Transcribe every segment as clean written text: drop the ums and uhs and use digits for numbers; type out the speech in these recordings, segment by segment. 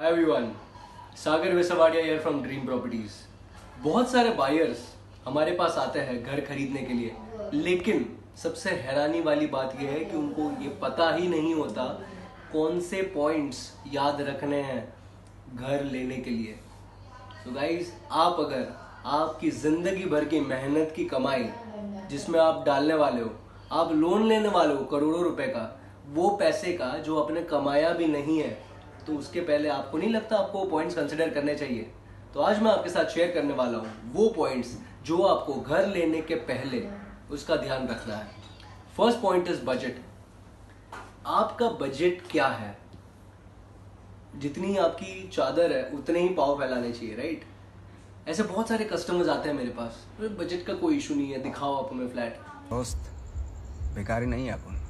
Hi everyone, Sagar Veswadia here from dream properties. बहुत सारे buyers हमारे पास आते हैं घर खरीदने के लिए, लेकिन सबसे हैरानी वाली बात यह है कि उनको ये पता ही नहीं होता कौन से पॉइंट्स याद रखने हैं घर लेने के लिए। तो गाइस, आप अगर आपकी जिंदगी भर की मेहनत की कमाई जिसमें आप डालने वाले हो, आप लोन लेने वाले हो करोड़ों रुपए का, वो पैसे का जो आपने कमाया भी नहीं है, तो उसके पहले आपको नहीं लगता आपको पॉइंट्स कंसिडर करने चाहिए? तो आज मैं आपके साथ शेयर करने वाला हूँ वो पॉइंट्स जो आपको घर लेने के पहले उसका ध्यान रखना है। First point is budget. आपका बजट क्या है? जितनी आपकी चादर है उतने ही पाँव फैलाने चाहिए, राइट? ऐसे बहुत सारे कस्टमर्स आते हैं मेरे पास, बजट का कोई इशू नहीं है, दिखाओ आप हमें फ्लैट। दोस्त, बेकारी नहीं है अपन,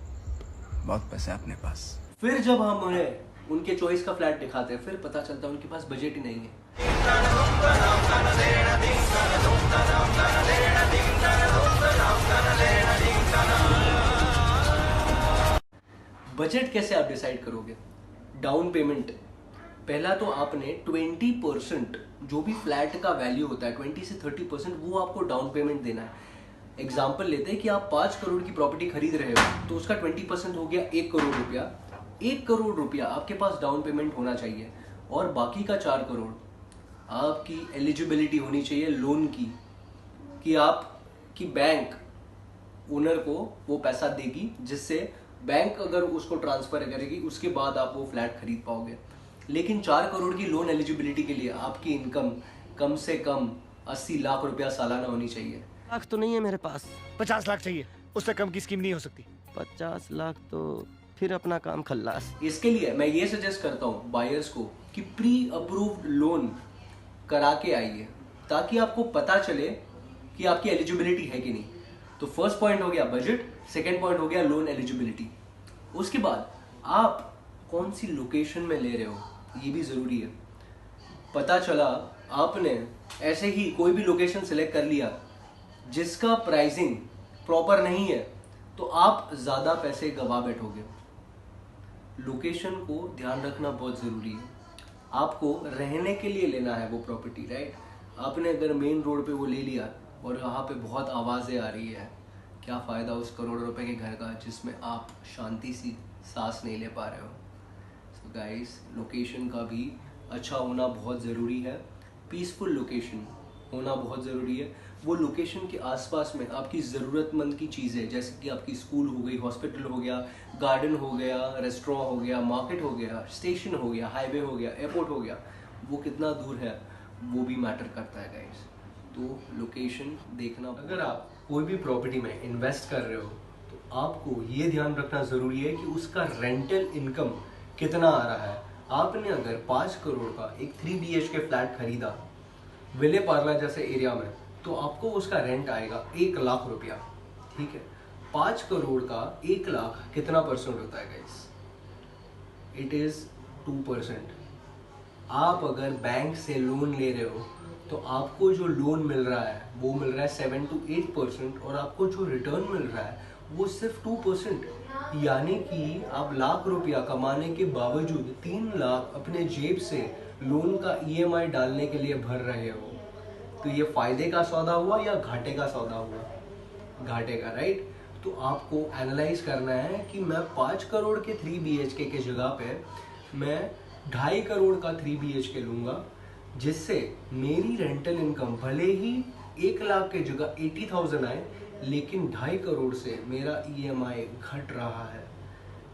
बहुत पैसे है अपने पास। फिर जब हम उन्हें उनके चॉइस का फ्लैट दिखाते हैं, फिर पता चलता है उनके पास बजट ही नहीं है। बजट कैसे आप डिसाइड करोगे? Down payment. पहला तो आपने 20% जो भी फ्लैट का वैल्यू होता है, 20 से 30% वो आपको डाउन पेमेंट देना है। एग्जाम्पल लेते हैं कि आप 5 करोड़ की प्रॉपर्टी खरीद रहे हो, तो उसका 20% हो गया 1 करोड़ रुपया। 1 करोड़ रुपया आपके पास डाउन पेमेंट होना चाहिए, और बाकी का 4 करोड़ आपकी एलिजिबिलिटी होनी चाहिए लोन की, कि आपकी बैंक ओनर को वो पैसा देगी, जिससे बैंक अगर उसको ट्रांसफर करेगी उसके बाद आप वो फ्लैट खरीद पाओगे। लेकिन 4 करोड़ की लोन एलिजिबिलिटी के लिए आपकी इनकम कम से कम 80 लाख रुपया सालाना होनी चाहिए। लाख तो नहीं है मेरे पास, 50 लाख चाहिए, उससे कम की स्कीम नहीं हो सकती। 50 लाख तो फिर अपना काम खल्लास। इसके लिए मैं ये सजेस्ट करता हूँ बायर्स को कि प्री अप्रूव्ड लोन करा के आइए, ताकि आपको पता चले कि आपकी एलिजिबिलिटी है कि नहीं। तो फर्स्ट पॉइंट हो गया बजट, सेकंड पॉइंट हो गया लोन एलिजिबिलिटी। उसके बाद आप कौन सी लोकेशन में ले रहे हो, ये भी जरूरी है। पता चला आपने ऐसे ही कोई भी लोकेशन सेलेक्ट कर लिया जिसका प्राइसिंग प्रॉपर नहीं है, तो आप ज्यादा पैसे गवा बैठोगे। लोकेशन को ध्यान रखना बहुत जरूरी है। आपको रहने के लिए लेना है वो प्रॉपर्टी, राइट? आपने अगर मेन रोड पे वो ले लिया और यहाँ पे बहुत आवाजें आ रही है, क्या फायदा उस करोड़ रुपए के घर का जिसमें आप शांति सी सांस नहीं ले पा रहे हो। सो गाइस, लोकेशन का भी अच्छा होना बहुत ज़रूरी है। पीसफुल लोकेशन होना बहुत ज़रूरी है। वो लोकेशन के आसपास में आपकी ज़रूरतमंद की चीज़ें, जैसे कि आपकी स्कूल हो गई, हॉस्पिटल हो गया, गार्डन हो गया, रेस्टोरेंट हो गया, मार्केट हो गया, स्टेशन हो गया, हाईवे हो गया, एयरपोर्ट हो गया, वो कितना दूर है वो भी मैटर करता है गाइस। तो लोकेशन देखना। अगर आप कोई भी प्रॉपर्टी में इन्वेस्ट कर रहे हो, तो आपको ये ध्यान रखना ज़रूरी है कि उसका रेंटल इनकम कितना आ रहा है। आपने अगर 5 करोड़ का एक 3 BHK फ्लैट खरीदा विले पार्ला जैसे एरिया में, तो आपको उसका रेंट आएगा 1 लाख रुपया, ठीक है? 5 करोड़ का 1 लाख कितना परसेंट होता है गाइस? It is 2%। आप अगर बैंक से लोन ले रहे हो, तो आपको जो लोन मिल रहा है वो मिल रहा है 7 to 8%, और आपको जो रिटर्न मिल रहा है वो सिर्फ 2%। यानी कि आप लाख रुपया कमाने के बावजूद 3 लाख अपने जेब से लोन का EMI डालने के लिए भर रहे हो। तो ये फायदे का सौदा हुआ या घाटे का सौदा हुआ? घाटे का, राइट? तो आपको एनालाइज करना है कि मैं 5 करोड़ के 3 BHK के जगह पे मैं 2.5 करोड़ का 3 BHK लूंगा, जिससे मेरी रेंटल इनकम भले ही 1 लाख के जगह 80,000 आए, लेकिन 2.5 करोड़ से मेरा EMI घट रहा है।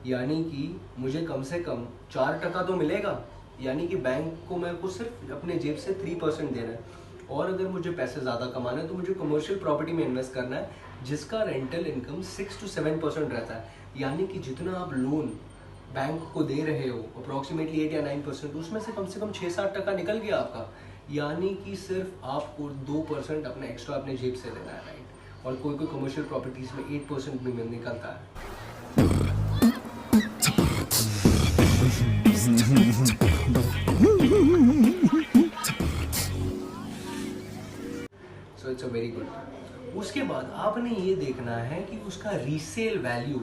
यानी कि मुझे कम से कम 4% तो मिलेगा। यानी कि बैंक को मैं को सिर्फ अपने जेब से 3% देना है। और अगर मुझे पैसे ज़्यादा कमाना है तो मुझे कमर्शियल प्रॉपर्टी में इन्वेस्ट करना है, जिसका रेंटल इनकम 6 to 7% रहता है। यानी कि जितना आप लोन बैंक को दे रहे हो, अप्रॉक्सीमेटली 8 या 9%, उसमें से कम 6-7% निकल गया आपका। यानी कि सिर्फ आपको 2% अपना एक्स्ट्रा अपने जेब से देना है, राइट? और कोई कमर्शियल प्रॉपर्टीज में 8% भी निकलता है। So it's a very good. उसके बाद आपने ये देखना है कि उसका रीसेल वैल्यू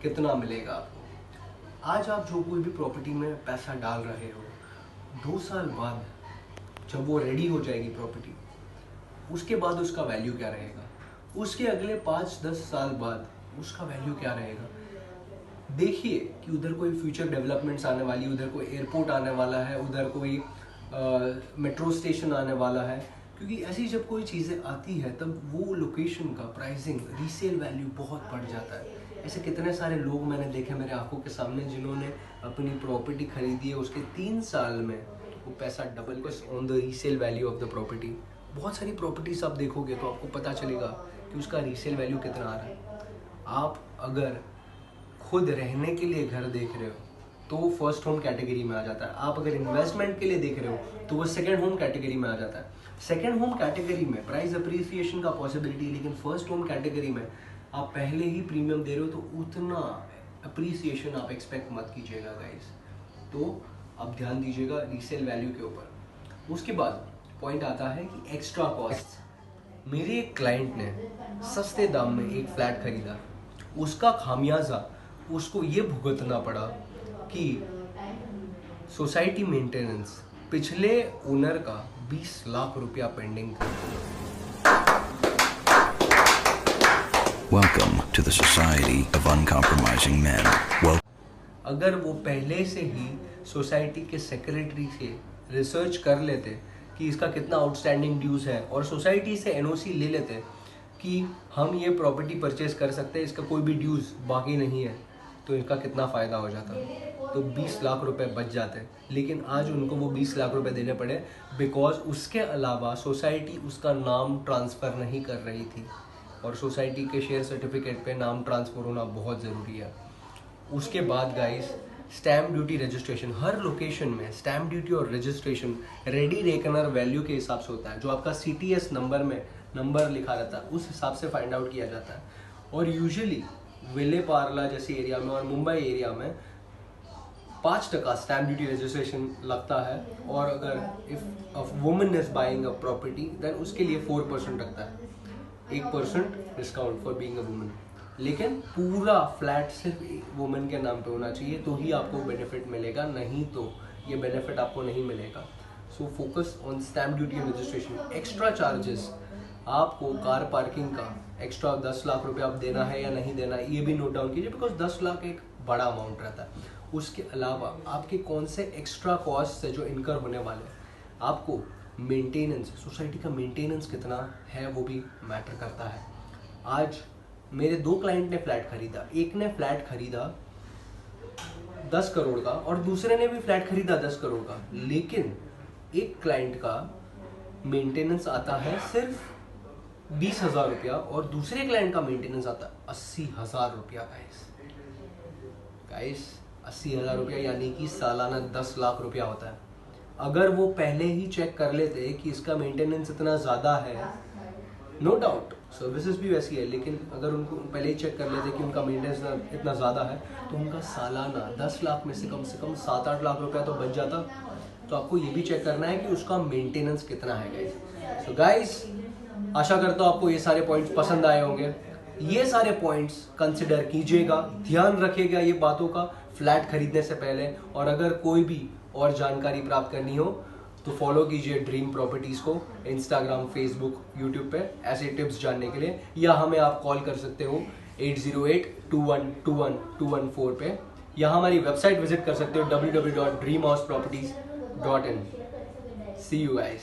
कितना मिलेगा आपको। आज आप जो कोई भी प्रॉपर्टी में पैसा डाल रहे हो, 2 साल बाद जब वो रेडी हो जाएगी प्रॉपर्टी, उसके बाद उसका वैल्यू क्या रहेगा, उसके अगले 5-10 साल बाद उसका वैल्यू क्या रहेगा। देखिए कि उधर कोई फ्यूचर डेवलपमेंट्स आने वाली, उधर कोई एयरपोर्ट आने वाला है, उधर कोई मेट्रो स्टेशन आने वाला है, क्योंकि ऐसी जब कोई चीज़ें आती है तब वो लोकेशन का प्राइसिंग, रीसेल वैल्यू बहुत बढ़ जाता है। ऐसे कितने सारे लोग मैंने देखे मेरे आंखों के सामने जिन्होंने अपनी प्रॉपर्टी खरीदी है, उसके 3 साल में वो पैसा double on the resale value of the property. बहुत सारी प्रॉपर्टीज आप देखोगे तो आपको पता चलेगा कि उसका रीसेल वैल्यू कितना आ रहा है। आप अगर खुद रहने के लिए घर देख रहे हो तो वो फर्स्ट होम कैटेगरी में आ जाता है। आप अगर इन्वेस्टमेंट के लिए देख रहे हो तो वो सेकंड होम कैटेगरी में आ जाता है। सेकंड होम कैटेगरी में प्राइस अप्रिसिएशन का पॉसिबिलिटी है, लेकिन फर्स्ट होम कैटेगरी में आप पहले ही प्रीमियम दे रहे हो तो उतना अप्रिसिएशन आप एक्सपेक्ट मत कीजिएगा गाइस। तो आप ध्यान दीजिएगा रीसेल वैल्यू के ऊपर। उसके बाद पॉइंट आता है कि एक्स्ट्रा कॉस्ट। मेरे एक क्लाइंट ने सस्ते दाम में एक फ्लैट खरीदा, उसका खामियाजा उसको ये भुगतना पड़ा कि सोसाइटी मेंटेनेंस पिछले ओनर का 20 लाख रुपया पेंडिंग था। Welcome to the Society of Uncompromising Men. अगर वो पहले से ही सोसाइटी के सेक्रेटरी से रिसर्च कर लेते कि इसका कितना आउटस्टैंडिंग ड्यूज है और सोसाइटी से एनओसी ले लेते कि हम ये प्रॉपर्टी परचेज कर सकते हैं, इसका कोई भी ड्यूज बाकी नहीं है, तो इनका कितना फ़ायदा हो जाता, तो 20 लाख रुपए बच जाते। लेकिन आज उनको वो 20 लाख रुपए देने पड़े बिकॉज उसके अलावा सोसाइटी उसका नाम ट्रांसफ़र नहीं कर रही थी और सोसाइटी के शेयर सर्टिफिकेट पे नाम ट्रांसफ़र होना बहुत ज़रूरी है। उसके बाद गाइस स्टैम्प ड्यूटी रजिस्ट्रेशन, हर लोकेशन में स्टैम्प ड्यूटी और रजिस्ट्रेशन रेडी रेकनर वैल्यू के हिसाब से होता है। जो आपका CTS नंबर में नंबर लिखा रहता है उस हिसाब से फाइंड आउट किया जाता है। और यूजुअली विले पार्ला जैसे एरिया में और मुंबई एरिया में 5% स्टैम्प ड्यूटी रजिस्ट्रेशन लगता है। और अगर if a woman is buying a property then उसके लिए 4% लगता है, 1% discount for being a woman. लेकिन पूरा फ्लैट सिर्फ वुमन के नाम पे होना चाहिए तो ही आपको बेनिफिट मिलेगा, नहीं तो ये बेनिफिट आपको नहीं मिलेगा। So focus on stamp duty and registration. Extra charges आपको कार पार्किंग का एक्स्ट्रा 10 लाख रुपये आप देना है या नहीं देना है, ये भी नोट डाउन कीजिए बिकॉज 10 लाख एक बड़ा अमाउंट रहता है। उसके अलावा आपके कौन से एक्स्ट्रा कॉस्ट है जो इनकर होने वाले हैं। आपको मेंटेनेंस, सोसाइटी का मेंटेनेंस कितना है वो भी मैटर करता है। आज मेरे 2 क्लाइंट ने फ्लैट खरीदा, एक ने फ्लैट खरीदा 10 करोड़ का और दूसरे ने भी फ्लैट खरीदा 10 करोड़ का, लेकिन एक क्लाइंट का मेंटेनेंस आता है सिर्फ 20,000 रुपया और दूसरे क्लाइंट का मेंटेनेंस आता है 80,000 रुपया। गाइस 80,000 रुपया यानी कि सालाना 10 लाख रुपया होता है। अगर वो पहले ही चेक कर लेते कि इसका मेंटेनेंस इतना ज़्यादा है, नो डाउट सर्विसेज भी वैसी है, लेकिन अगर उनको पहले ही चेक कर लेते कि उनका मेंटेनेंस इतना ज़्यादा है तो उनका सालाना 10 लाख में से कम 7-8 लाख रुपया तो बच जाता। तो आपको ये भी चेक करना है कि उसका मेंटेनेंस कितना है गाइस। सो गाइस आशा करता हूँ आपको ये सारे पॉइंट्स पसंद आए होंगे। ये सारे पॉइंट्स कंसिडर कीजिएगा, ध्यान रखिएगा ये बातों का फ्लैट खरीदने से पहले। और अगर कोई भी और जानकारी प्राप्त करनी हो तो फॉलो कीजिए ड्रीम प्रॉपर्टीज को इंस्टाग्राम, फेसबुक, यूट्यूब पे ऐसे टिप्स जानने के लिए, या हमें आप कॉल कर सकते हो 808-2121-214 पे, या हमारी वेबसाइट विजिट कर सकते हो www.dreamhouseproperties.in। See you guys.